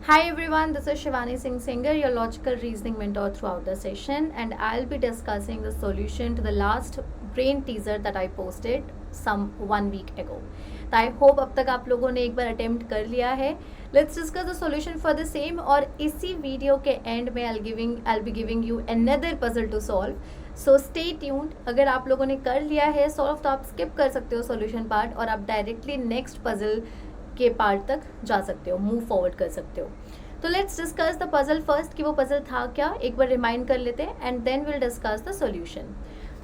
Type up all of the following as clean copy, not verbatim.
Hi everyone, this is Shivani Singh Singer, your logical reasoning mentor throughout the session, and I'll be discussing the solution to the last brain teaser that I posted some 1 week ago. तो I hope अब तक आप लोगों ने एक बार attempt कर लिया है. Let's discuss the solution for the same और इसी वीडियो के एंड में I'll be giving you another puzzle to solve. So stay tuned. अगर आप लोगों ने कर लिया है सॉल्व तो आप स्किप कर सकते हो सॉल्यूशन पार्ट और आप डायरेक्टली नेक्स्ट पजल के पार्ट तक जा सकते हो, मूव फॉरवर्ड कर सकते हो. तो let's discuss the puzzle first कि वो पजल था क्या, एक बार रिमाइंड कर लेते हैं and then will discuss the solution.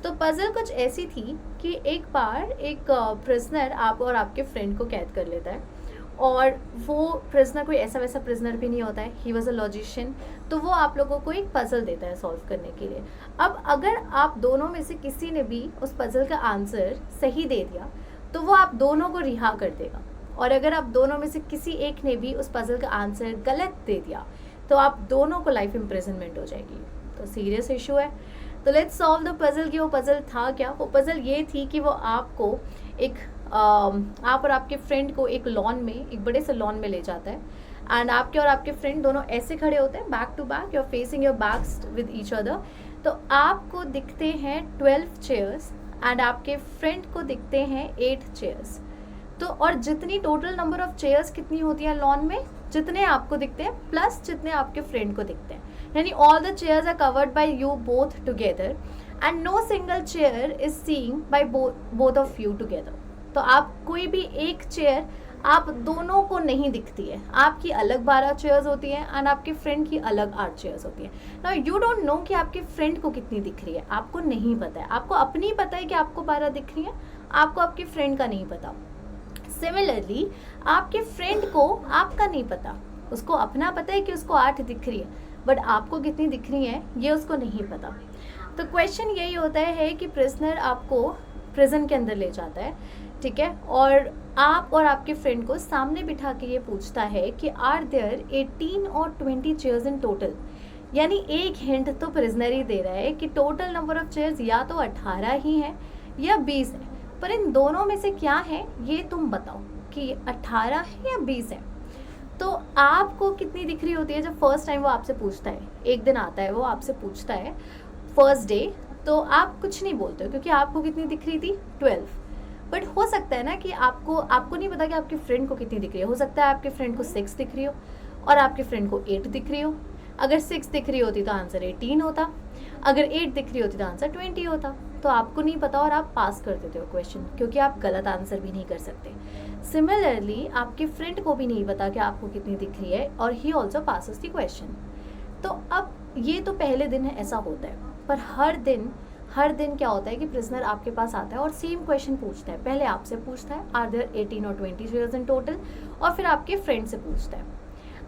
तो पजल कुछ ऐसी थी कि एक बार एक प्रिजनर आप और आपके फ्रेंड को कैद कर लेता है और वो प्रिजनर कोई ऐसा वैसा प्रिजनर भी नहीं होता है, ही वॉज अ लॉजिशियन. तो वो आप लोगों को एक पजल देता है सॉल्व करने के लिए. अब अगर आप दोनों में से किसी ने भी उस पजल का आंसर सही दे दिया तो वो आप दोनों को रिहा कर देगा, और अगर आप दोनों में से किसी एक ने भी उस पजल का आंसर गलत दे दिया तो आप दोनों को लाइफ इम्प्रिजनमेंट हो जाएगी. तो सीरियस इशू है. तो लेट्स सॉल्व द पजल कि वो पजल था क्या. वो पजल ये थी कि वो आपको एक आप और आपके फ्रेंड को एक लॉन में, एक बड़े से लॉन में ले जाता है एंड आपके और आपके फ्रेंड दोनों ऐसे खड़े होते हैं back to back, you are facing your backs with each other. तो आपको दिखते हैं 12 चेयर्स एंड आपके फ्रेंड को दिखते हैं 8 चेयर्स. तो और जितनी टोटल नंबर ऑफ चेयर्स कितनी होती है लॉन में, जितने आपको दिखते हैं प्लस जितने आपके फ्रेंड को दिखते हैं, यानी all the chairs are covered by you both together and no single chair is seeing by both of you together. तो आप कोई भी एक चेयर आप दोनों को नहीं दिखती है. आपकी अलग 12 चेयर्स होती हैं एंड आपके फ्रेंड की अलग 8 चेयर्स होती हैं. नाउ यू डोंट नो कि आपके फ्रेंड को कितनी दिख रही है, आपको नहीं पता है. आपको अपनी पता है कि आपको 12 दिख रही है, आपको आपके फ्रेंड का नहीं पता. सिमिलरली आपके फ्रेंड को आपका नहीं पता, उसको अपना पता है कि उसको 8 दिख रही है, बट आपको कितनी दिख रही है ये उसको नहीं पता. तो क्वेश्चन यही होता है कि प्रिजनर आपको प्रिजन के अंदर ले जाता है, ठीक है, और आप और आपके फ्रेंड को सामने बिठा के ये पूछता है कि आर देयर 18 और 20 चेयर्स इन टोटल. यानी एक हिंट तो प्रिजनर ही दे रहा है कि टोटल नंबर ऑफ चेयर्स या तो 18 ही है या 20 है, पर इन दोनों में से क्या है ये तुम बताओ कि 18 है या 20 है. तो आपको कितनी दिख रही होती है जब फर्स्ट टाइम वो आपसे पूछता है, एक दिन आता है वो आपसे पूछता है फर्स्ट डे, तो आप कुछ नहीं बोलते हो क्योंकि आपको कितनी दिख रही थी 12. बट हो सकता है ना कि आपको नहीं पता कि आपके फ्रेंड को कितनी दिख रही है. हो सकता है आपके फ्रेंड को 6 दिख रही हो और आपके फ्रेंड को 8 दिख रही हो. अगर 6 दिख रही होती तो आंसर 18 होता, अगर 8 दिख रही होती तो आंसर 20 होता. तो आपको नहीं पता और आप पास कर देते हो क्वेश्चन, क्योंकि आप गलत आंसर भी नहीं कर सकते. सिमिलरली आपके फ्रेंड को भी नहीं पता कि आपको कितनी दिख रही है और he also passes the question. तो अब ये तो पहले दिन है, ऐसा होता है, पर हर दिन क्या होता है कि प्रिजनर आपके पास आता है और सेम क्वेश्चन पूछता है. पहले आपसे पूछता है आर देयर 18 और 20 चेयर्स इन टोटल, और फिर आपके फ्रेंड से पूछता है.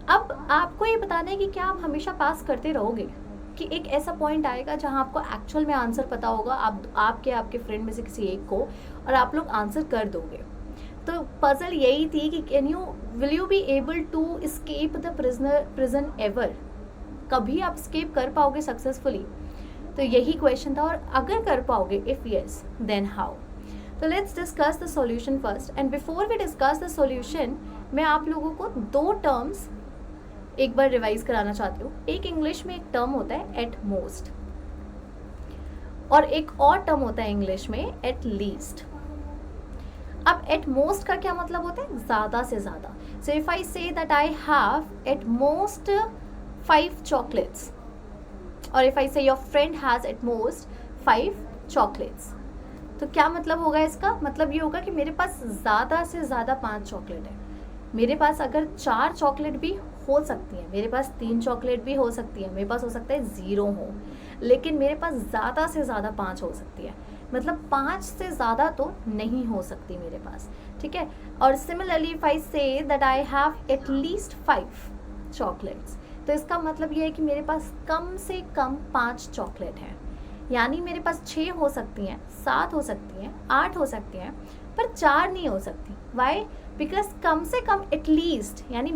अब आपको ये बताना है कि क्या आप हमेशा पास करते रहोगे, कि एक ऐसा पॉइंट आएगा जहां आपको एक्चुअल में आंसर पता होगा, आपके फ्रेंड में से किसी एक को, और आप लोग आंसर कर दोगे. तो पजल यही थी कि will you be able to escape the prison ever. कभी आप एस्केप कर पाओगे सक्सेसफुली. तो यही क्वेश्चन था, और अगर कर पाओगे इफ यस देन हाउ. तो let's discuss the solution first. And before we discuss the solution मैं आप लोगों को 2 टर्म्स एक बार रिवाइज कराना चाहती हूँ. एक इंग्लिश में एक टर्म होता है एट मोस्ट, और एक और टर्म होता है इंग्लिश में एट लीस्ट. अब एट मोस्ट का क्या मतलब होता है, ज्यादा से ज्यादा. So if I say that I have at most 5 chocolates, और इफ आई से your friend has at most 5 chocolates, तो क्या मतलब होगा इसका. मतलब ये होगा कि मेरे पास ज्यादा से ज्यादा 5 चॉकलेट है. मेरे पास अगर 4 चॉकलेट भी हो सकती है, मेरे पास 3 चॉकलेट भी हो सकती है, मेरे पास हो सकता है 0 हो, लेकिन मेरे पास ज़्यादा से ज़्यादा 5 हो सकती है. मतलब 5 से ज़्यादा तो नहीं हो सकती मेरे पास, ठीक है. और similarly if I say that I have at least 5 chocolates, तो इसका मतलब ये है कि मेरे पास कम से कम 5 चॉकलेट हैं. यानी मेरे पास 6 हो सकती हैं, 7 हो सकती हैं, 8 हो सकती हैं, पर 4 नहीं हो सकती. वाई? बिकॉज कम से कम एटलीस्ट यानी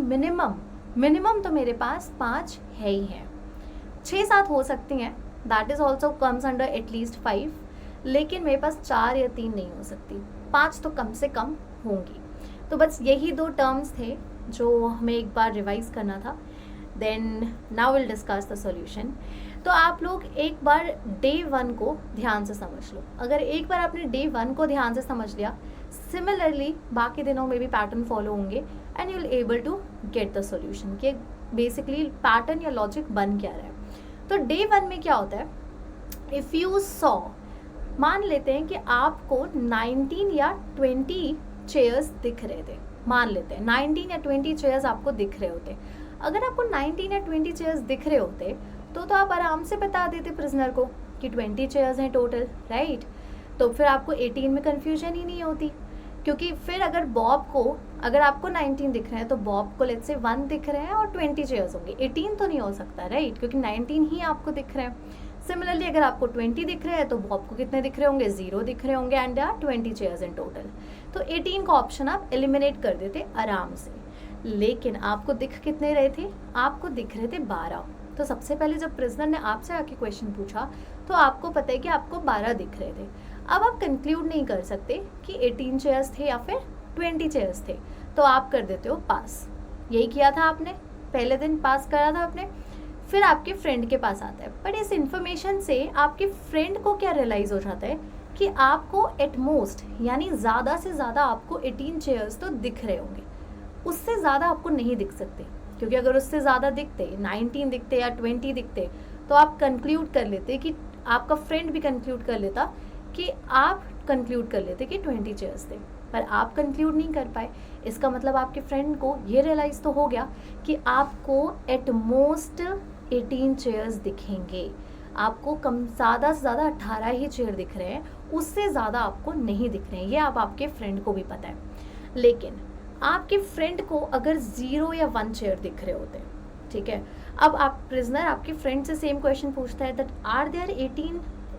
मिनिमम तो मेरे पास 5 है ही है. 6-7 हो सकती हैं, that is also comes under at least 5, लेकिन मेरे पास 4 या 3 नहीं हो सकती. 5 तो कम से कम होंगी. तो बस यही 2 टर्म्स थे जो हमें एक बार रिवाइज करना था. Then now will discuss the solution. तो आप लोग एक बार डे 1 को ध्यान से समझ लो। अगर एक बार आपने डे 1 को ध्यान से समझ लिया, सिमिलरली बाकी दिनों में भी पैटर्न फॉलो होंगे and you will able to get the solution कि बेसिकली पैटर्न या लॉजिक बन क्या रहा है। तो डे 1 में क्या होता है, इफ़ यू सॉ, मान लेते हैं कि आपको 19 या 20 चेयर्स दिख रहे थे, मान लेते हैं 19 या 20 चेयर्स आपको दिख रहे होते। अगर आपको 19 या 20 चेयर्स दिख रहे होते तो आप आराम से बता देते प्रिजनर को कि 20 चेयर्स हैं टोटल, राइट। तो फिर आपको 18 में कन्फ्यूजन ही नहीं होती, क्योंकि फिर अगर बॉब को, अगर आपको 19 दिख रहे हैं तो बॉब को लेट्स से 1 दिख रहे हैं और 20 चेयर्स होंगे, 18 तो नहीं हो सकता, राइट, क्योंकि 19 ही आपको दिख रहे हैं। सिमिलरली अगर आपको 20 दिख रहे हैं तो बॉब को कितने दिख रहे होंगे, 0 दिख रहे होंगे एंड 20 चेयर्स इन टोटल। तो 18 का ऑप्शन आप एलिमिनेट कर देते आराम से। लेकिन आपको दिख कितने रहे थे, आपको दिख रहे थे 12। तो सबसे पहले जब प्रिजनर ने आपसे आके क्वेश्चन पूछा तो आपको पता है कि आपको 12 दिख रहे थे। अब आप कंक्लूड नहीं कर सकते कि 18 चेयर्स थे या फिर 20 चेयर्स थे, तो आप कर देते हो पास। यही किया था आपने, पहले दिन पास करा था आपने। फिर आपके फ्रेंड के पास आता है, बट इस इंफॉर्मेशन से आपके फ्रेंड को क्या रियलाइज़ हो जाता है कि आपको एट मोस्ट यानी ज़्यादा से ज़्यादा आपको 18 चेयर्स तो दिख रहे होंगे, उससे ज़्यादा आपको नहीं दिख सकते। क्योंकि अगर उससे ज़्यादा दिखते, 19 दिखते या 20 दिखते, तो आप कंक्लूड कर लेते कि आपका फ्रेंड भी कंक्लूड कर लेता कि आप कंक्लूड कर लेते कि 20 चेयर्स थे, पर आप कंक्लूड नहीं कर पाए। इसका मतलब आपके फ्रेंड को ये रियलाइज़ तो हो गया कि आपको एट मोस्ट 18 चेयर्स दिखेंगे, आपको कम ज़्यादा से ज़्यादा 18 ही चेयर दिख रहे हैं, उससे ज़्यादा आपको नहीं दिख रहे हैं। ये आप आपके फ्रेंड को भी पता है। लेकिन आपके फ्रेंड को अगर 0 या 1 चेयर दिख रहे होते, ठीक है, अब आप प्रिजनर आपके फ्रेंड से सेम क्वेश्चन पूछता है दैट आर देयर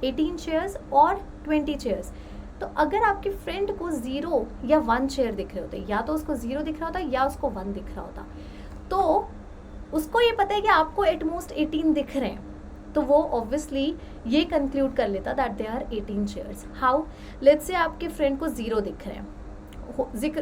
18 चेयर्स और 20 चेयर्स। तो अगर आपके फ्रेंड को 0 या 1 चेयर दिख रहे होते, या तो उसको 0 दिख रहा होता या उसको 1 दिख रहा होता, तो उसको ये पता है कि आपको एट मोस्ट 18 दिख रहे हैं, तो वो ऑब्वियसली ये कंक्लूड कर लेता that they are 18 chairs. How, let's say आपके फ्रेंड को 0 दिख रहे हैं,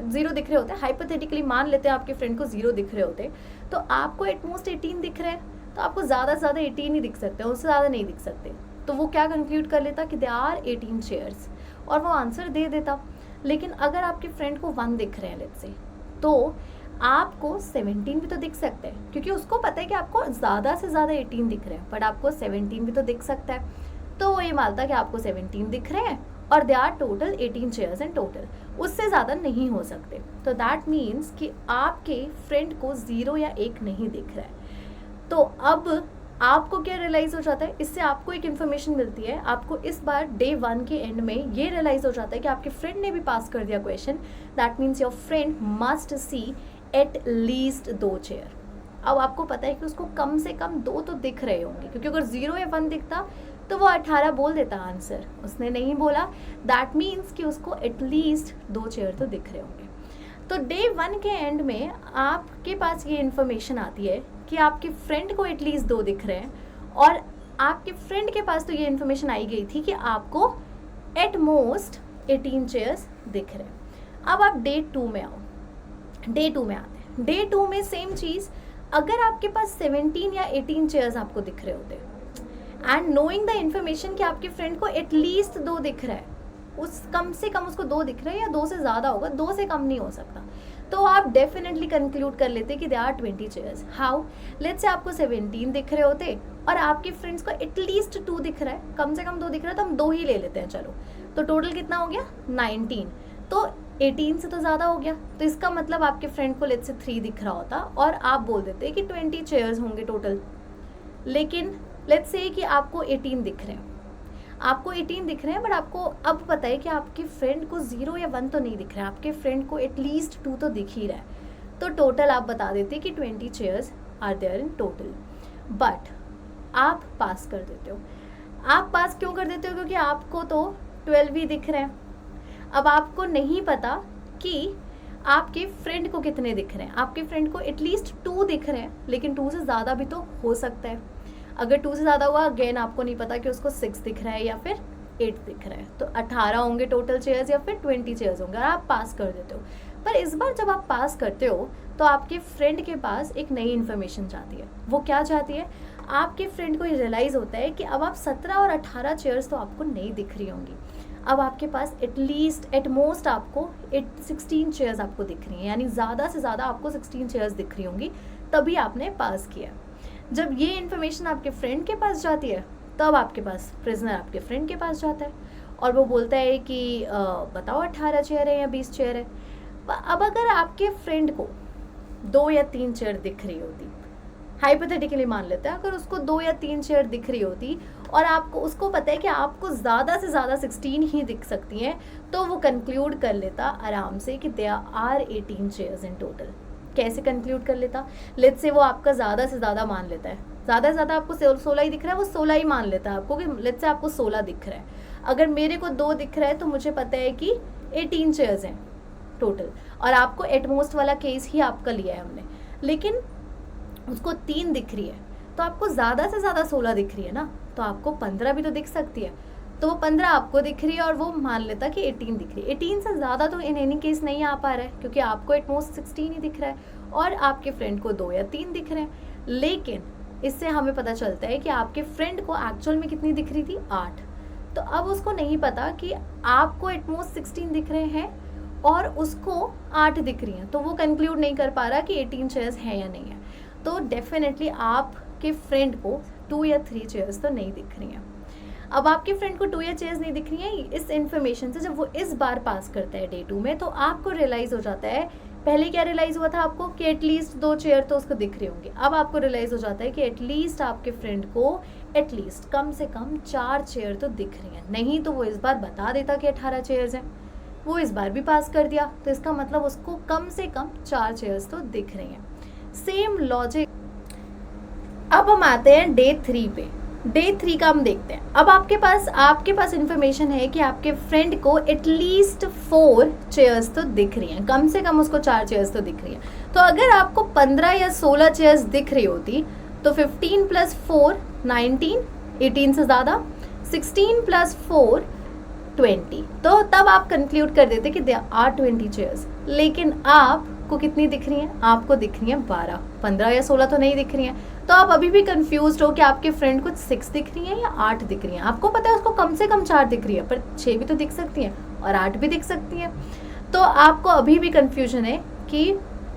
0 दिख रहे होते हैं, हाइपोथेटिकली मान लेते हैं आपके फ्रेंड को 0 दिख रहे होते, तो आपको एट मोस्ट 18 दिख रहे हैं, तो आपको ज़्यादा से ज़्यादा 18 ही दिख सकते हैं, उससे ज़्यादा नहीं दिख सकते। तो वो क्या कंक्लूड कर लेता कि दे आर 18 चेयर्स और वो आंसर दे देता। लेकिन अगर आपके फ्रेंड को 1 दिख रहे हैं लेट्स से, तो आपको 17 भी तो दिख सकते हैं, क्योंकि उसको पता है कि आपको ज़्यादा से ज़्यादा 18 दिख रहे हैं, बट आपको 17 भी तो दिख सकता है। तो वो ये मानता कि आपको 17 दिख रहे हैं और they are total 18 chairs in total, उससे ज़्यादा नहीं हो सकते। तो दैट मीन्स कि आपके फ्रेंड को 0 या 1 नहीं दिख रहा है। तो अब आपको क्या रियलाइज़ हो जाता है, इससे आपको एक इन्फॉर्मेशन मिलती है। आपको इस बार डे 1 के एंड में ये रियलाइज़ हो जाता है कि आपके फ्रेंड ने भी पास कर दिया question, that means your friend must see at least 2 chair. अब आपको पता है कि उसको कम से कम 2 तो दिख रहे होंगे, क्योंकि अगर 0 या 1 दिखता तो वो 18 बोल देता आंसर, उसने नहीं बोला, दैट मीन्स कि उसको एटलीस्ट 2 चेयर तो दिख रहे होंगे। तो डे 1 के एंड में आपके पास ये इन्फॉर्मेशन आती है कि आपके फ्रेंड को एटलीस्ट 2 दिख रहे हैं, और आपके फ्रेंड के पास तो ये इन्फॉर्मेशन आई गई थी कि आपको एट मोस्ट 18 चेयर्स दिख रहे हैं। अब आप डे 2 में आओ, डे 2 में आते हैं। डे 2 में सेम चीज़, अगर आपके पास 17 या 18 चेयर्स आपको दिख रहे होते एंड नोइंग द इन्फॉर्मेशन कि आपके फ्रेंड को एटलीस्ट 2 दिख रहा है, उस कम से कम उसको 2 दिख रहा है या 2 से ज़्यादा होगा, 2 से कम नहीं हो सकता, तो आप डेफिनेटली कंक्लूड कर लेते कि they are 20 chairs. How, let's say आपको 17 दिख रहे होते और आपके फ्रेंड्स को एटलीस्ट 2 दिख रहा है, कम से कम 2 दिख रहा है, तो हम 2 ही ले लेते हैं, चलो। तो टोटल कितना हो गया, 19। तो 18 से तो ज़्यादा हो गया, तो इसका मतलब आपके फ्रेंड को लेट्स से 3 दिख रहा होता और आप बोल देते कि 20 चेयर्स होंगे टोटल। लेकिन लेट्स से कि आपको 18 दिख रहे हैं, आपको 18 दिख रहे हैं, बट आपको अब पता है कि आपके फ्रेंड को 0 या 1 तो नहीं दिख रहा है, आपके फ्रेंड को एटलीस्ट 2 तो दिख ही रहा है। तो टोटल आप बता देते कि 20 chairs are there in total, but आप पास कर देते हो। आप पास क्यों कर देते हो, क्योंकि आपको तो 12 ही दिख रहे हैं। अब आपको नहीं पता कि आपके फ्रेंड को कितने दिख रहे हैं, आपके फ्रेंड को एटलीस्ट 2 दिख रहे हैं, लेकिन 2 से ज़्यादा भी तो हो सकता है। अगर 2 से ज़्यादा हुआ, अगेन आपको नहीं पता कि उसको 6 दिख रहा है या फिर 8 दिख रहा है, तो 18 होंगे टोटल चेयर्स या फिर 20 चेयर्स होंगे, और आप पास कर देते हो। पर इस बार जब आप पास करते हो तो आपके फ्रेंड के पास एक नई इन्फॉर्मेशन जाती है। वो क्या जाती है? आपके फ्रेंड को ये रियलाइज़ होता है कि अब आप 17 और 18 चेयर्स तो आपको नहीं दिख रही होंगी, अब आपके पास एटलीस्ट एट मोस्ट आपको 16 चेयर्स आपको दिख रही हैं, यानी ज़्यादा से ज़्यादा आपको 16 चेयर्स दिख रही होंगी, तभी आपने पास किया। जब ये इन्फॉर्मेशन आपके फ्रेंड के पास जाती है तब आपके पास प्रिजनर आपके फ्रेंड के पास जाता है और वो बोलता है कि बताओ 18 चेयर है या 20 चेयर है। अब अगर आपके फ्रेंड को 2 या 3 चेयर दिख रही होती, हाइपोथेटिकली मान लेते हैं, अगर उसको 2 या 3 चेयर दिख रही होती और आपको उसको पता है कि आपको ज़्यादा से ज़्यादा 16 ही दिख सकती हैं, तो वो कंक्लूड कर लेता आराम से कि there are 18 chairs in total. कैसे कंक्लूड कर लेता? लेट्स से वो आपका ज़्यादा से ज़्यादा मान लेता है, ज़्यादा से ज़्यादा आपको 16 ही दिख रहा है, वो 16 ही मान लेता है आपको कि लेट्स से आपको 16 दिख रहा है। अगर मेरे को 2 दिख रहा है तो मुझे पता है कि 18 चेयर्स हैं टोटल, और आपको एटमोस्ट वाला केस ही आपका लिया है हमने, लेकिन उसको 3 दिख रही है तो आपको ज़्यादा से ज़्यादा 16 दिख रही है ना, तो आपको 15 भी तो दिख सकती है, तो वो 15 आपको दिख रही है और वो मान लेता कि 18 दिख रही है। 18 से ज़्यादा तो इन एनी केस नहीं आ पा रहा है क्योंकि आपको एटमोस्ट 16 ही दिख रहा है और आपके फ्रेंड को 2 या 3 दिख रहे हैं। लेकिन इससे हमें पता चलता है कि आपके फ्रेंड को एक्चुअल में कितनी दिख रही थी? 8। तो अब उसको नहीं पता कि आपको एटमोस्ट 16 दिख रहे हैं और उसको 8 दिख रही हैं, तो वो कंक्लूड नहीं कर पा रहा कि 18 चेयर्स हैं या नहीं है। तो डेफिनेटली आपके फ्रेंड को 2 या 3 चेयर्स तो नहीं दिख रही हैं। अब आपके फ्रेंड को 2 या चेयर्स नहीं दिख रही हैं, इस इन्फॉर्मेशन से जब वो इस बार पास करता है डे 2 में, तो आपको रियलाइज़ हो जाता है, पहले क्या रियलाइज़ हुआ था आपको कि एटलीस्ट 2 चेयर तो उसको दिख रही होंगी, अब आपको रियलाइज़ हो जाता है कि एटलीस्ट आपके फ्रेंड को एटलीस्ट कम से कम 4 चेयर तो दिख रही हैं। नहीं तो वो इस बार बता देता कि 18 चेयर्स हैं, वो इस बार भी पास कर दिया, तो इसका मतलब उसको कम से कम 4 चेयर्स तो दिख रही हैं। Same logic. अब हम आते हैं डे 3 पे। डे 3 का हम देखते हैं। अब आपके पास इंफॉर्मेशन है कि आपके फ्रेंड को एटलीस्ट 4 चेयर्स तो दिख रही हैं, कम से कम उसको 4 चेयर्स तो दिख रही हैं। तो अगर आपको 15 या 16 चेयर्स दिख रही होती तो 15 + 4 19, 18 से ज़्यादा, 16 + 4 20, तो तब आप कंक्लूड कर देते कि देयर आर 20 चेयर्स। लेकिन आपको कितनी दिख रही हैं? आपको दिख रही हैं 12, 15 या 16 तो नहीं दिख रही हैं। तो आप अभी भी कंफ्यूज हो कि आपके फ्रेंड को 6 दिख रही हैं या 8 दिख रही हैं। आपको पता है उसको कम से कम 4 दिख रही है, पर 6 भी तो दिख सकती हैं और 8 भी दिख सकती हैं। तो आपको अभी भी कंफ्यूजन है कि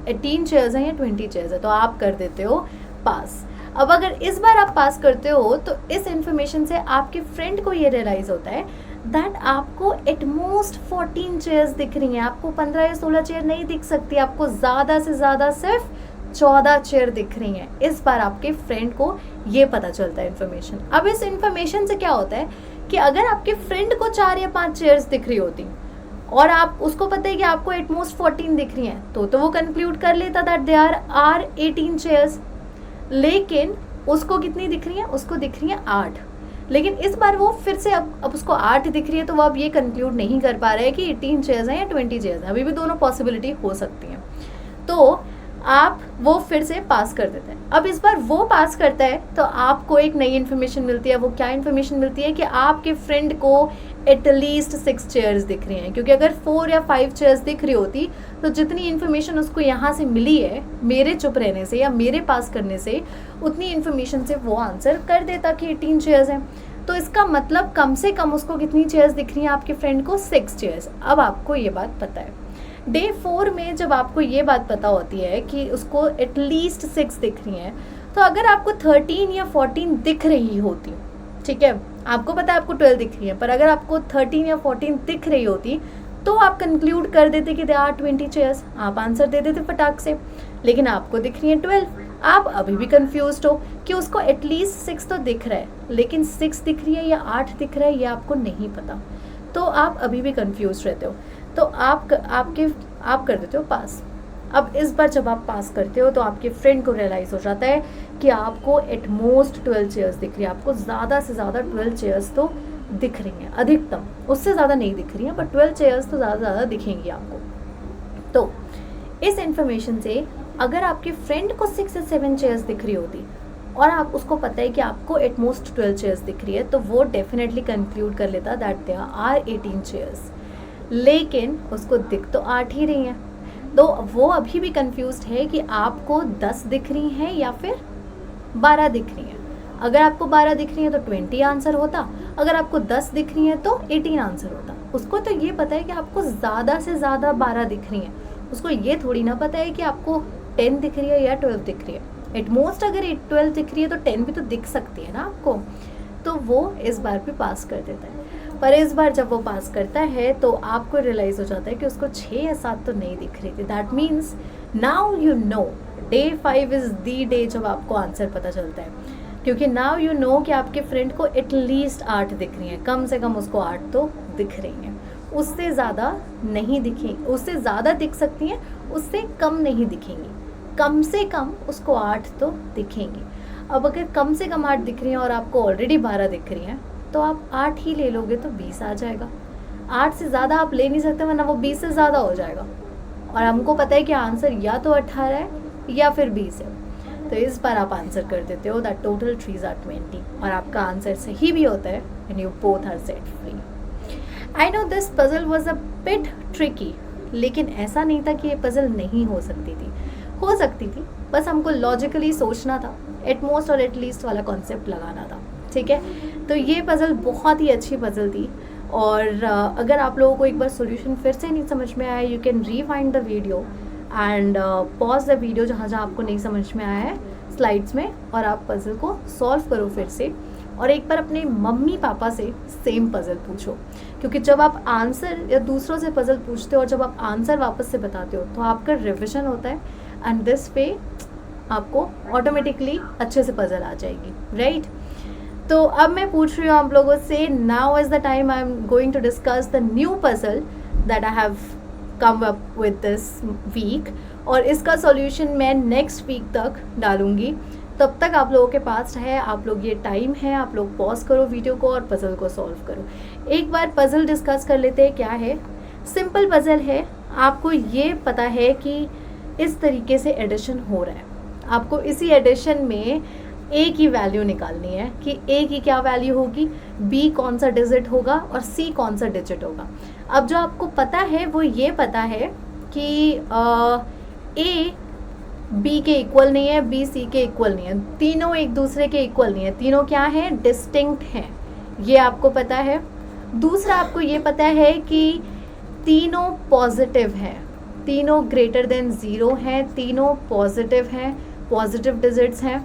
18 चेयर्स हैं या 20 चेयर्स है, तो आप कर देते हो पास। अब अगर इस बार आप पास करते हो तो इस इंफॉर्मेशन से आपके फ्रेंड को ये रियलाइज़ होता है दैट आपको एटमोस्ट 14 चेयर्स दिख रही हैं, आपको 15 या 16 चेयर नहीं दिख सकती, आपको ज़्यादा से ज़्यादा सिर्फ 14 चेयर दिख रही हैं। इस बार आपके फ्रेंड को ये पता चलता है इन्फॉर्मेशन। अब इस इन्फॉर्मेशन से क्या होता है कि अगर आपके फ्रेंड को 4 या 5 चेयर्स दिख रही होती और आप उसको पता है कि आपको एटमोस्ट 14 दिख रही हैं, तो वो कंक्लूड कर लेता दैट देयर आर 18 चेयर्स। लेकिन उसको कितनी दिख रही हैं? उसको दिख रही हैं 8। लेकिन इस बार वो फिर से अब उसको 8 दिख रही है, तो वो अब ये कंक्लूड नहीं कर पा रहा है कि 18 चेयर्स हैं या 20 चेयर्स हैं। अभी भी दोनों पॉसिबिलिटी हो सकती हैं। तो आप वो फिर से पास कर देते हैं। अब इस बार वो पास करता है तो आपको एक नई इन्फॉर्मेशन मिलती है। वो क्या इन्फॉर्मेशन मिलती है कि आपके फ्रेंड को एटलीस्ट 6 चेयर्स दिख रही हैं, क्योंकि अगर 4 या 5 चेयर्स दिख रही होती तो जितनी इन्फॉर्मेशन उसको यहाँ से मिली है मेरे चुप रहने से या मेरे पास करने से, उतनी इन्फॉर्मेशन से वो आंसर कर देता कि 18 चेयर्स हैं। तो इसका मतलब कम से कम उसको कितनी चेयर्स दिख रही हैं? आपके फ्रेंड को 6 चेयर्स। अब आपको ये बात पता है। डे 4 में जब आपको ये बात पता होती है कि उसको एटलीस्ट 6 दिख रही हैं, तो अगर आपको 13 या 14 दिख रही होती, ठीक है, आपको पता है आपको 12 दिख रही है, पर अगर आपको 13 या 14 दिख रही होती तो आप कंक्लूड कर देते कि दे आर 20 चेयर्स, आप आंसर दे देते फटाक से। लेकिन आपको दिख रही है 12। आप अभी भी कंफ्यूज हो कि उसको एटलीस्ट 6 तो दिख रहा है, लेकिन 6 दिख रही है या 8 दिख रहा है ये आपको नहीं पता, तो आप अभी भी कंफ्यूज रहते हो। तो आप कर देते हो पास। अब इस बार जब आप पास करते हो तो आपके फ्रेंड को रियलाइज़ हो जाता है कि आपको एटमोस्ट 12 चेयर्स दिख रही है, आपको ज़्यादा से ज़्यादा 12 चेयर्स तो दिख रही हैं, अधिकतम, उससे ज़्यादा नहीं दिख रही हैं, पर 12 चेयर्स तो ज़्यादा से ज़्यादा दिखेंगी आपको। तो इस इंफॉर्मेशन से अगर आपके फ्रेंड को 6 या 7 चेयर्स दिख रही होती और आप उसको पता है कि आपको एटमोस्ट 12 चेयर्स दिख रही है, तो वो डेफिनेटली कंक्लूड कर लेता दैट देयर आर 18 चेयर्स। लेकिन उसको दिख तो 8 ही रही हैं। तो वो अभी भी कंफ्यूज्ड है कि आपको 10 दिख रही हैं या फिर 12 दिख रही हैं। अगर आपको 12 दिख रही है तो 20 आंसर होता, अगर आपको 10 दिख रही है तो 18 आंसर होता। उसको तो ये पता है कि आपको ज़्यादा से ज़्यादा 12 दिख रही हैं, उसको ये थोड़ी ना पता है कि आपको 10 दिख रही है या 12 दिख रही है। एट मोस्ट अगर 12 दिख रही है तो 10 भी तो दिख सकती है ना आपको, तो वो इस बार भी पास कर देता है। पर इस बार जब वो पास करता है तो आपको रियलाइज़ हो जाता है कि उसको 6 या 7 तो नहीं दिख रही थी। That means now you know day 5 is the day जब आपको आंसर पता चलता है, क्योंकि नाउ यू नो कि आपके फ्रेंड को एटलीस्ट 8 दिख रही हैं, कम से कम उसको 8 तो दिख रही हैं, उससे ज़्यादा नहीं दिखेंगी, उससे ज़्यादा दिख सकती हैं, उससे कम नहीं दिखेंगी, कम से कम उसको 8 तो दिखेंगी। अब अगर कम से कम 8 दिख रही हैं और आपको ऑलरेडी 12 दिख रही हैं तो आप 8 ही ले लोगे तो 20 आ जाएगा। 8 से ज़्यादा आप ले नहीं सकते वरना वो 20 से ज़्यादा हो जाएगा, और हमको पता है कि आंसर या तो 18 है या फिर 20 है। तो इस बार आप आंसर कर देते हो दैट टोटल ट्रीज आर 20 और आपका आंसर सही भी होता है and you both are set free. I know this puzzle was a bit tricky, लेकिन ऐसा नहीं था कि ये पजल नहीं हो सकती थी, हो सकती थी, बस हमको लॉजिकली सोचना था, एट मोस्ट और एट लीस्ट वाला कॉन्सेप्ट लगाना था। ठीक है, तो ये पजल बहुत ही अच्छी पजल थी, और अगर आप लोगों को एक बार सॉल्यूशन फिर से नहीं समझ में आया, you can rewind the video and pause the video जहाँ जहाँ आपको नहीं समझ में आया है स्लाइड्स में, और आप पजल को सॉल्व करो फिर से, और एक बार अपने मम्मी पापा से सेम पजल पूछो, क्योंकि जब आप आंसर या दूसरों से पजल पूछते हो और जब आप आंसर वापस से बताते हो तो आपका रिविजन होता है, एंड दिस वे आपको ऑटोमेटिकली अच्छे से पजल आ जाएगी, राइट। तो अब मैं पूछ रही हूँ आप लोगों से, now is the time I am going to discuss the new puzzle that I have come up with this week, और इसका सॉल्यूशन मैं नेक्स्ट वीक तक डालूंगी। तब तक आप लोगों के पास है, आप लोग ये टाइम है, आप लोग पॉज करो वीडियो को और पजल को सॉल्व करो। एक बार पजल डिस्कस कर लेते हैं। क्या है, सिंपल पजल है, आपको ये पता है कि इस तरीके से एडिशन हो रहा है, आपको इसी एडिशन में ए की वैल्यू निकालनी है कि ए की क्या वैल्यू होगी, बी कौन सा डिजिट होगा और सी कौन सा डिजिट होगा। अब जो आपको पता है वो ये पता है कि ए बी के इक्वल नहीं है, बी सी के इक्वल नहीं है, तीनों एक दूसरे के इक्वल नहीं है, तीनों क्या हैं, डिस्टिंक्ट हैं, ये आपको पता है। दूसरा आपको ये पता है कि तीनों पॉजिटिव हैं, तीनों ग्रेटर देन 0 हैं, तीनों पॉजिटिव हैं, पॉजिटिव डिजिट्स हैं।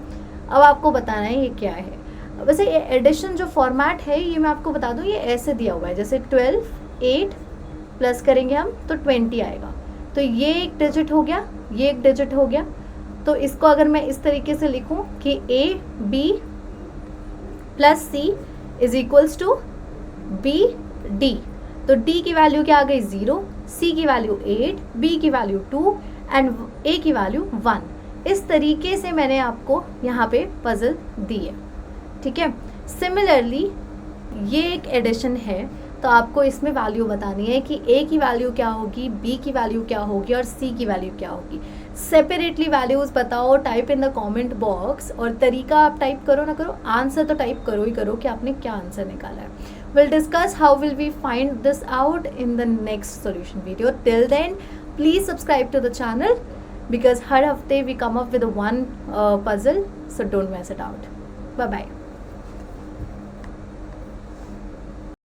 अब आपको बताना है ये क्या है। वैसे ये एडिशन जो फॉर्मेट है ये मैं आपको बता दूं, ये ऐसे दिया हुआ है, जैसे 12 8 प्लस करेंगे हम तो 20 आएगा, तो ये एक डिजिट हो गया, ये एक डिजिट हो गया। तो इसको अगर मैं इस तरीके से लिखूं कि A B plus C is equals to B D, तो डी की वैल्यू क्या आ गई 0, सी की वैल्यू 8, बी की वैल्यू 2 एंड ए की वैल्यू 1। इस तरीके से मैंने आपको यहाँ पे पजल दी है, ठीक है। सिमिलरली ये एक एडिशन है, तो आपको इसमें वैल्यू बतानी है कि ए की वैल्यू क्या होगी, बी की वैल्यू क्या होगी और सी की वैल्यू क्या होगी। सेपरेटली वैल्यूज़ बताओ, type in the comment box, और तरीका आप टाइप करो ना करो, आंसर तो टाइप करो ही करो कि आपने क्या आंसर निकाला है। Will discuss how will we find this out in the next solution video. Till then please subscribe to the channel because हर हफ्ते we come up with one puzzle, so don't mess it out. Bye bye.